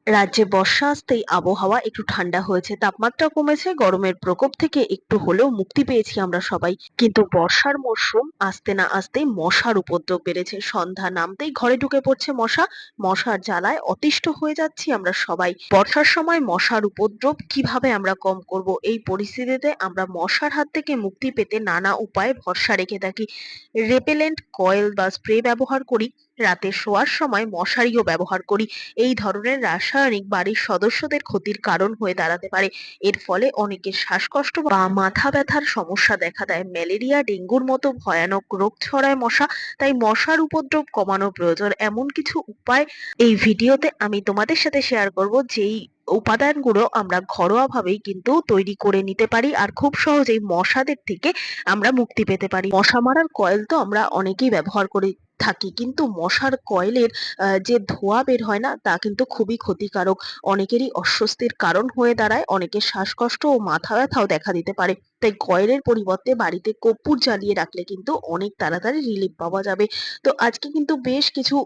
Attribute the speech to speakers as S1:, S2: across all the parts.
S1: রাজ্যে বর্ষা আসতেই আবহাওয়া একটু ঠান্ডা হয়েছে, তাপমাত্রা কমেছে, গরমের প্রকোপ থেকে একটু হলেও মুক্তি পেয়েছি আমরা সবাই। কিন্তু বর্ষার মরশুম আসতে না আসতেই মশার উপদ্রব বেড়েছে। সন্ধ্যা নামতেই ঘরে ঢুকে পড়ছে মশা। মশার জ্বালায় অতিষ্ঠ হয়ে যাচ্ছি আমরা সবাই। বর্ষার সময় মশার উপদ্রব কিভাবে আমরা কম করব, এই পরিস্থিতিতে আমরা মশার হাত থেকে মুক্তি পেতে নানা উপায়ে ভরসা রেখে থাকি। রেপেলেন্ট কয়েল বা স্প্রে ব্যবহার করি, রাতে শোয়ার সময় মশারিও ব্যবহার করি। এই ধরনের রাসায়নিক বাড়ির সদস্যদের ক্ষতির কারণ হয়ে দাঁড়াতে পারে। এর ফলে অনেকের শ্বাসকষ্ট বা মাথা ব্যথার সমস্যা দেখা দেয়। ম্যালেরিয়া, ডেঙ্গুর মতো ভয়ানক রোগ ছড়ায় মশা। তাই মশার উপদ্রব কমানো প্রয়োজন। এমন কিছু উপায় এই ভিডিওতে আমি তোমাদের সাথে শেয়ার করব, যেই উপাদানগুলো আমরা ঘরোয়া ভাবেই কিন্তু তৈরি করে নিতে পারি আর খুব সহজেই মশাদের থেকে আমরা মুক্তি পেতে পারি। মশা মারার কয়েল তো আমরা অনেকেই ব্যবহার করে থাকি, কিন্তু মশার কয়েলের যে ধোঁয়া বের হয় না, তা কিন্তু খুবই ক্ষতিকারক। অনেকেরই অস্বস্তির কারণ হয়ে দাঁড়ায়, অনেকের শ্বাসকষ্ট ও মাথা ব্যথাও দেখা দিতে পারে। তাই কয়েলের পরিবর্তে বাড়িতে কর্পূর জ্বালিয়ে রাখলে কিন্তু অনেক তাড়াতাড়ি রিলিফ পাওয়া যাবে। তো আজকে কিন্তু বেশ কিছু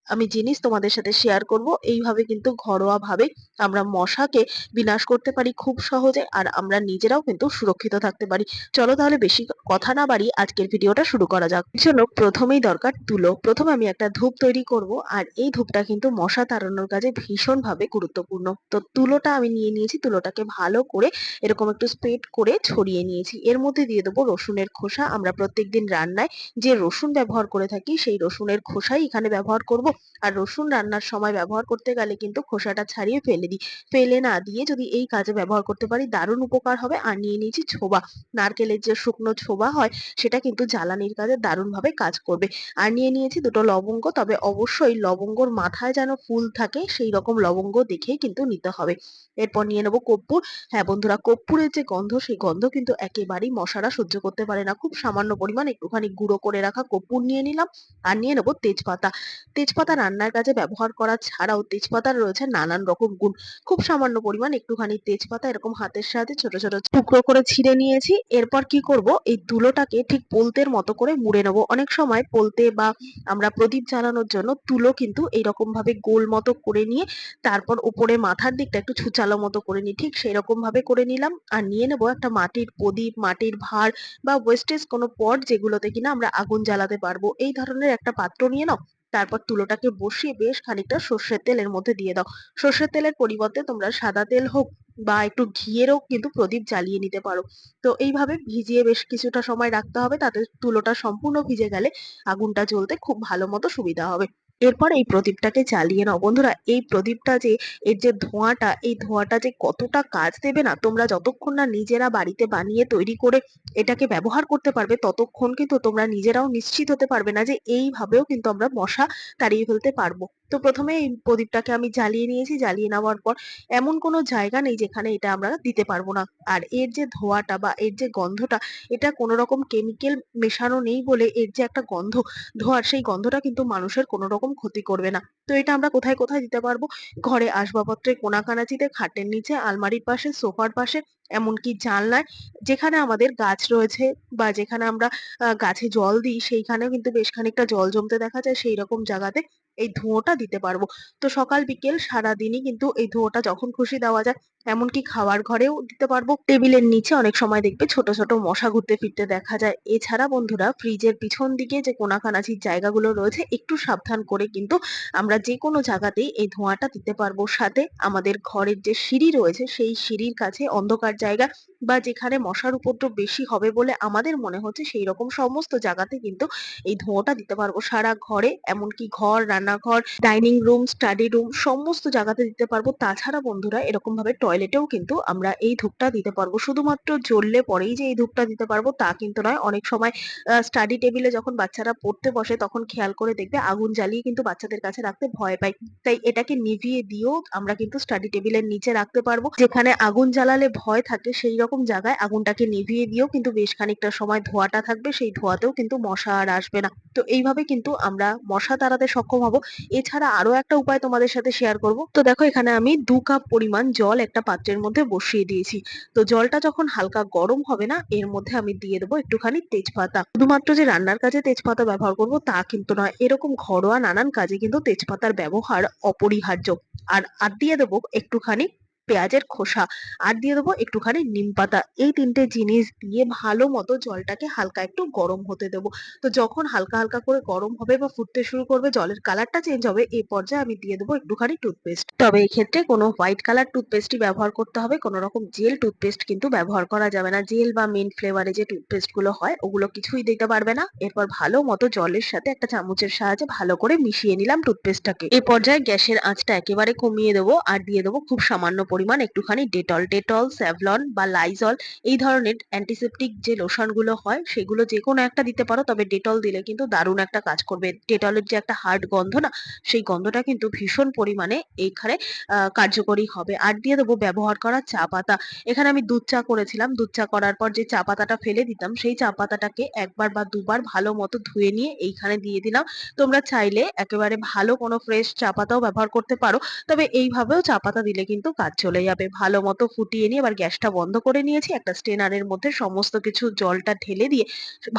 S1: আমি জিনিস তোমাদের সাথে শেয়ার করব। এইভাবে কিন্তু ঘরোয়া ভাবে আমরা মশাকে বিনাশ করতে পারি খুব সহজে, আর আমরা নিজেরাও কিন্তু সুরক্ষিত থাকতে পারি। চলো তাহলে বেশি কথা না বাড়িয়ে আজকের ভিডিওটা শুরু করা যাক। এর জন্য প্রথমেই দরকার তুলো। প্রথমে আমি একটা ধূপ তৈরি করব, আর এই ধূপটা কিন্তু মশা তাড়ানোর কাজে ভীষণ ভাবে গুরুত্বপূর্ণ। তো তুলোটা আমি নিয়ে নিয়েছি, তুলোটাকে ভালো করে এরকম একটু স্প্রেড করে ছড়িয়ে নিয়েছি। এর মধ্যে দিয়ে দেবো রসুনের খোসা। আমরা প্রত্যেকদিন রান্নায় যে রসুন ব্যবহার করে থাকি, সেই রসুনের খোসাই এখানে ব্যবহার করব। আর রসুন রান্নার সময় ব্যবহার করতে গেলে কিন্তু খোসাটা ছাড়িয়ে ফেলে দিই। ফেলে না দিয়ে যদি এই কাজে ব্যবহার করতে পারি, দারুণ উপকার হবে। আর নিয়ে নিয়েছি ছোবা। নারকেলের যে শুকনো ছোবা হয়, সেটা কিন্তু জ্বালানির কাজে দারুণভাবে কাজ করবে। আর নিয়ে নিয়েছি দুটো লবঙ্গ, তবে অবশ্যই লবঙ্গর মাথায় যেন ফুল থাকে সেই রকম লবঙ্গ দেখেই কিন্তু নিতে হবে। এরপর নিয়ে নেবো কর্পূর। হ্যাঁ বন্ধুরা, কর্পূরের যে গন্ধ, সেই গন্ধ কিন্তু একেবারেই মশারা সহ্য করতে পারে না। খুব সামান্য পরিমাণ একটুখানি গুঁড়ো করে রাখা কর্পূর নিয়ে নিলাম। আর নিয়ে নেবো তেজপাতা। তেজপাতা রান্নার কাজে ব্যবহার করা ছাড়াও তেজপাতার রয়েছে নানান রকম গুণ। খুব সামান্য পরিমাণ একটুখানি তেজপাতা এরকম হাতের সাহায্যে ছোট ছোট টুকরো করে ছিঁড়ে নিয়েছি। এরপর কি করব, এই তুলোটাকে ঠিক পোলতের মতো করে মুড়ে নেবো। অনেক সময় পোলতে বা আমরা প্রদীপ জ্বালানোর জন্য তুলো কিন্তু এইরকম ভাবে গোল মতো করে নিয়ে তারপর উপরে মাথার দিকটা একটু ছুচালো মতো করে নিই, ঠিক সেই রকম ভাবে করে নিলাম। আর নিয়ে নেবো একটা মাটির প্রদীপ, মাটির ভাঁড় বা ওয়েস্টেজ কোনো পট, যেগুলোতে কিনা আমরা আগুন জ্বালাতে পারবো, এই ধরনের একটা পাত্র নিয়ে নাও। তারপর তুলোটাকে বসিয়ে বেশ খানিকটা সর্ষের তেল এর মধ্যে দিয়ে দাও। সর্ষের তেলের পরিবর্তে তোমরা সাদা তেল হোক বা একটু ঘিয়েরও কিন্তু প্রদীপ জ্বালিয়ে নিতে পারো। তো এইভাবে ভিজিয়ে বেশ কিছুটা সময় রাখতে হবে, তাতে তুলোটা সম্পূর্ণ ভিজে গেলে আগুনটা জ্বলতে খুব ভালো মতো সুবিধা হবে। এরপর এই প্রদীপটাকে জ্বালিয়ে নাও। বন্ধুরা, এই প্রদীপটা যে এর যে ধোঁয়াটা, এই ধোঁয়াটা যে কতটা কাজ দেবে না, তোমরা যতক্ষণ না নিজেরা বাড়িতে বানিয়ে তৈরি করে এটাকে ব্যবহার করতে পারবে, ততক্ষণ কিন্তু তোমরা নিজেরাও নিশ্চিত হতে পারবে না যে এইভাবেও কিন্তু আমরা মশা তাড়িয়ে ফেলতে পারবো। তো প্রথমে এই প্রদীপটাকে আমি জ্বালিয়ে নিয়েছি। জ্বালিয়ে নেওয়ার পর এমন কোনো জায়গা নেই যেখানে এটা আমরা দিতে পারবো না। আর এর যে ধোঁয়াটা বা এর যে গন্ধটা, এটা কোনো রকম কেমিক্যাল মেশানো নেই বলে এর যে একটা গন্ধ, ধোঁয়ার, সেই গন্ধটা কিন্তু মানুষের কোনো রকম ক্ষতি করবে না। তো এটা আমরা কোথায় কোথায় দিতে পারবো? ঘরে আসবাবপত্রের কোণাকানাচিতে, খাটের নিচে, আলমারির পাশে, সোফার পাশে, এমনকি জানলায়। যেখানে আমাদের গাছ রয়েছে বা যেখানে আমরা গাছে জল দিই, সেইখানেও কিন্তু বেশ খানিকটা জল জমতে দেখা যায়, সেই রকম জায়গাতে এই ধুঁয়োটা দিতে পারবো। তো সকাল বিকেল সারাদিনই কিন্তু এই ধুঁয়োটা যখন খুশি দেওয়া যায়। এমনকি খাওয়ার ঘরেও দিতে পারবো। টেবিলের নিচে অনেক সময় দেখবে ছোট ছোট মশা ঘুরতে ফিরতে দেখা যায়। এছাড়া বন্ধুরা, ফ্রিজের পিছন দিকে যে কোণাকানাচির জায়গাগুলো রয়েছে, একটু সাবধান করে কিন্তু আমরা যে কোনো জায়গাতেই এই ধোঁয়াটা দিতে পারবো। সাথে আমাদের ঘরের যে সিঁড়ি রয়েছে, সেই সিঁড়ির কাছে অন্ধকার জায়গা বা যেখানে মশার উপদ্রব বেশি হবে বলে আমাদের মনে হচ্ছে, সেই রকম সমস্ত জায়গাতে কিন্তু এই ধোঁয়াটা দিতে পারবো। সারা ঘরে, এমনকি ঘর, রান্নাঘর, ডাইনিং রুম, স্টাডি রুম, সমস্ত জায়গাতে দিতে পারবো। তাছাড়া বন্ধুরা, এরকম ভাবে টয়লেটেও কিন্তু আমরা এই ধূপটা দিতে পারবো। শুধুমাত্র জ্বললে পরেই যে এই ধূপটা দিতে পারবো তা কিন্তু নয়। অনেক সময় স্টাডি টেবিলে যখন বাচ্চারা পড়তে বসে, তখন খেয়াল করে দেখবে আগুন জ্বালিয়ে কিন্তু বাচ্চাদের কাছে রাখতে ভয় পায়। তাই এটাকে নিভিয়ে দিয়েও আমরা কিন্তু স্টাডি টেবিলের নিচে রাখতে পারবো। যেখানে আগুন জ্বালালে ভয় থাকে সেই রকম জায়গায় আগুনটাকে নিভিয়ে দিয়েও কিন্তু বেশ খানিকটা সময় ধোঁয়াটা থাকবে, সেই ধোঁয়াতেও কিন্তু মশা আর আসবে না। তো এইভাবে কিন্তু আমরা মশা তাড়াতে সক্ষম হব। এছাড়া আরো একটা উপায় তোমাদের সাথে শেয়ার করব। তো দেখো এখানে আমি ২ কাপ পরিমাণ জল একটা পাত্রের মধ্যে বসিয়ে দিয়েছি। তো জলটা যখন হালকা গরম হবে না, এর মধ্যে আমি দিয়ে দেবো একটুখানি তেজপাতা। শুধুমাত্র যে রান্নার কাজে তেজপাতা ব্যবহার করব তা কিন্তু নয়। এরকম ঘরোয়া নানান কাজে কিন্তু তেজপাতার ব্যবহার অপরিহার্য। আর দিয়ে দেবো একটুখানি পেঁয়াজের খোসা, আর দিয়ে দেবো একটুখানি নিমপাতা। এই ৩ টে জিনিস দিয়ে ভালো মতো জলটাকে হালকা একটু গরম হতে দেবো। তো যখন হালকা, হালকা করে গরম হবে বা ফুটতে শুরু করবে, জলের কালারটা চেঞ্জ হবে, এই পর্যায়ে আমি দিয়ে দেবো একটুখানি টুথপেস্ট। তবে এক্ষেত্রে কোনো হোয়াইট কালার টুথপেস্টই ব্যবহার করতে হবে। কোনো রকম জেল টুথপেস্ট কিন্তু ব্যবহার করা যাবে না। জেল বা মিন্ট ফ্লেভারে যে টুথপেস্ট গুলো হয় ওগুলো কিছুই দিতে পারবে না। এরপর ভালো মতো জলের সাথে একটা চামচের সাহায্যে ভালো করে মিশিয়ে নিলাম টুথপেস্টটাকে। এ পর্যায়ে গ্যাসের আঁচটা একেবারে কমিয়ে দেবো আর দিয়ে দেবো খুব সামান্য পরিমাণ একটুখানি ডেটল। ডেটল, স্যাভলন বা লাইজল এই ধরনের অ্যান্টিসেপ্টিক যে লোশন গুলো হয় সেগুলো যেকোনো একটা দিতে পারো, তবে ডেটল দিলে কিন্তু দারুণ একটা কাজ করবে। ডেটলের যে একটা হার্ড গন্ধ না, সেই গন্ধটা কিন্তু ভীষণ পরিমাণে এইখানে কার্যকরী হবে। আর দিয়ে দেবো ব্যবহার করা চা পাতা। এখানে আমি দুধ চা করেছিলাম। দুধ চা করার পর যে চা পাতাটা ফেলে দিতাম, সেই চা পাতাটাকে ১ বার বা ২ বার ভালো মতো ধুয়ে নিয়ে এইখানে দিয়ে দিলাম। তোমরা চাইলে একেবারে ভালো কোনো ফ্রেশ চা পাতাও ব্যবহার করতে পারো। তবে এইভাবেও চা পাতা দিলে কিন্তু কাজ চলে যাবে। ভালো মতো ফুটিয়ে নিয়ে এবার গ্যাসটা বন্ধ করে নিয়েছি। একটা স্ট্রেনারের মধ্যে সমস্ত কিছু জলটা ঢেলে দিয়ে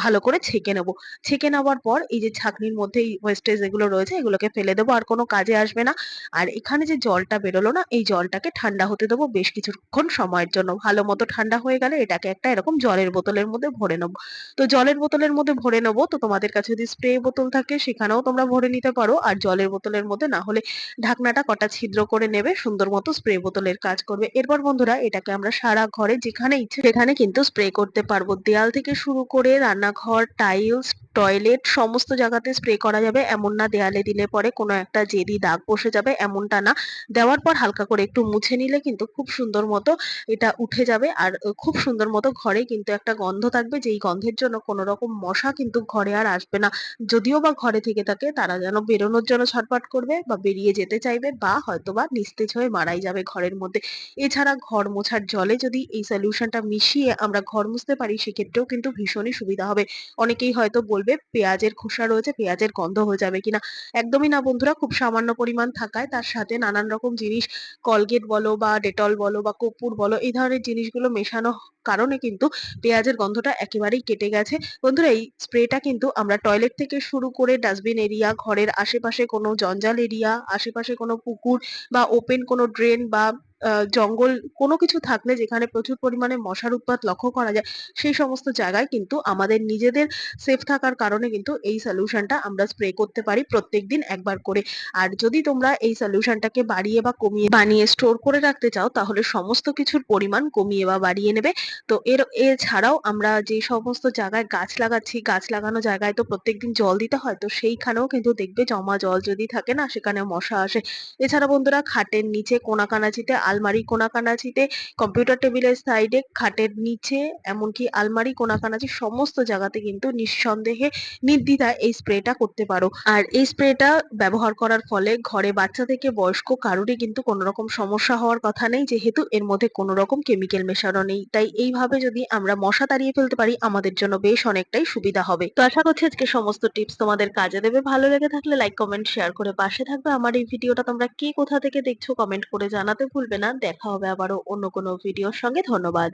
S1: ভালো করে ছেঁকে নেবো। ছেঁকে নেওয়ার পর এই যে ছাঁকনির মধ্যে এই ওয়েস্টেজ এগুলো রয়েছে এগুলোকে ফেলে দেবো, আর কোনো কাজে আসবে না। আর এখানে যে জলটা বেরোলো না, এই জলটাকে ঠান্ডা হতে দেবো বেশ কিছুক্ষণ সময়ের জন্য। ভালো মতো ঠান্ডা হয়ে গেলে এটাকে একটা এরকম জলের বোতলের মধ্যে ভরে নেবো। তো জলের বোতলের মধ্যে ভরে নেবো, তো তোমাদের কাছে যদি স্প্রে বোতল থাকে সেখানেও তোমরা ভরে নিতে পারো। আর জলের বোতলের মধ্যে না হলে ঢাকনাটা কটা ছিদ্র করে নেবে, সুন্দর মতো স্প্রে বোতলের কাজ করবে। এরপর বন্ধুরা এটাকে আমরা সারা ঘরে যেখানে ইচ্ছে সেখানে কিন্তু স্প্রে করতে পারবো। দেয়াল থেকে শুরু করে রান্নাঘর, টাইলস, টয়লেট সমস্ত জায়গাতে স্প্রে করা যাবে। এমন না দেয়ালে দিলে পরে কোনো একটা জেদি দাগ বসে যাবে, এমনটা না। দেওয়ার পর হালকা করে একটু মুছে নিলে কিন্তু খুব সুন্দর মতো এটা উঠে যাবে। আর খুব সুন্দর মতো ঘরে কিন্তু একটা গন্ধ থাকবে, যেই গন্ধের জন্য কোনো রকম মশা কিন্তু ঘরে আর আসবে না। যদিও বা ঘরে থেকে থাকে তারা যেন বেরোনোর জন্য ছটফট করবে বা বেরিয়ে যেতে চাইবে বা হয়তোবা নিস্তেজ হয়ে মারাই যাবে ঘরের মধ্যে। এছাড়া ঘর মোছার জলে যদি এই সলিউশনটা মিশিয়ে আমরা ঘর মুছতে পারি সেক্ষেত্রেও কিন্তু ভীষণই সুবিধা হবে। অনেকেই হয়তো বলবে পেঁয়াজের খোসা রয়েছে, পেঁয়াজের গন্ধ হয়ে যাবে কিনা? একদমই না বন্ধুরা, খুব সামান্য পরিমাণ থাকায় তার সাথে নানান রকম জিনিস, কলগেট বলো বা ডেটল বলো বা কর্পূর বলো, এই ধরনের জিনিসগুলো মেশানো কারণে কিন্তু পেঁয়াজের গন্ধটা একেবারেই কেটে গেছে। বন্ধুরা এই স্প্রেটা কিন্তু আমরা টয়লেট থেকে শুরু করে ডাস্টবিন এরিয়া, ঘরের আশেপাশে কোনো জঞ্জাল এরিয়া, আশেপাশে কোনো পুকুর বা ওপেন কোনো ড্রেন বা জঙ্গল কোনো কিছু থাকলে যেখানে প্রচুর পরিমাণে মশার উৎপাত লক্ষ্য করা যায়, সেই সমস্ত জায়গায় কিন্তু আমাদের নিজেদের সেফ থাকার কারণে কিন্তু এই সলিউশনটা আমরা স্প্রে করতে পারি প্রত্যেকদিন ১ বার করে। আর যদি তোমরা এই সলিউশনটাকে বাড়িয়ে বা কমিয়ে বানিয়ে স্টোর করে রাখতে চাও তাহলে সমস্ত কিছুর পরিমাণ কমিয়ে বা বাড়িয়ে নেবে। তো এছাড়াও আমরা যে সমস্ত জায়গায় গাছ লাগাচ্ছি, গাছ লাগানো জায়গায় তো প্রত্যেকদিন জল দিতে হয়। তো সেইখানেও কিন্তু দেখবে জমা জল যদি থাকে না সেখানে মশা আসে। এছাড়া বন্ধুরা খাটের নিচে কোণাকানাচিতে, আলমারি কোণাকানাচিতে, কম্পিউটার টেবিলের সাইডে, খাটের নিচে, এমনকি আলমারি কোণাকানাচি সমস্ত জায়গাতে কিন্তু নিঃসন্দেহে নির্দ্বিধায় এই স্প্রেটা করতে পারো। আর এই স্প্রেটা ব্যবহার করার ফলে ঘরে বাচ্চা থেকে বয়স্ক কারোরই কিন্তু কোনো রকম সমস্যা হওয়ার কথা নেই, যেহেতু এর মধ্যে কোনো রকম কেমিক্যাল মেশানো নেই। তাই এইভাবে যদি আমরা মশা তাড়িয়ে ফেলতে পারি আমাদের জন্য বেশ অনেকটাই সুবিধা হবে। তো আশা করছি আজকে সমস্ত টিপস তোমাদের কাজে দেবে। ভালো লেগে থাকলে লাইক, কমেন্ট, শেয়ার করে পাশে থাকবে। আমার এই ভিডিওটা তোমরা কে কোথা থেকে দেখছো কমেন্ট করে জানাতে ভুলবে না। দেখা হবে আবারও অন্য কোনো ভিডিওর সঙ্গে। ধন্যবাদ।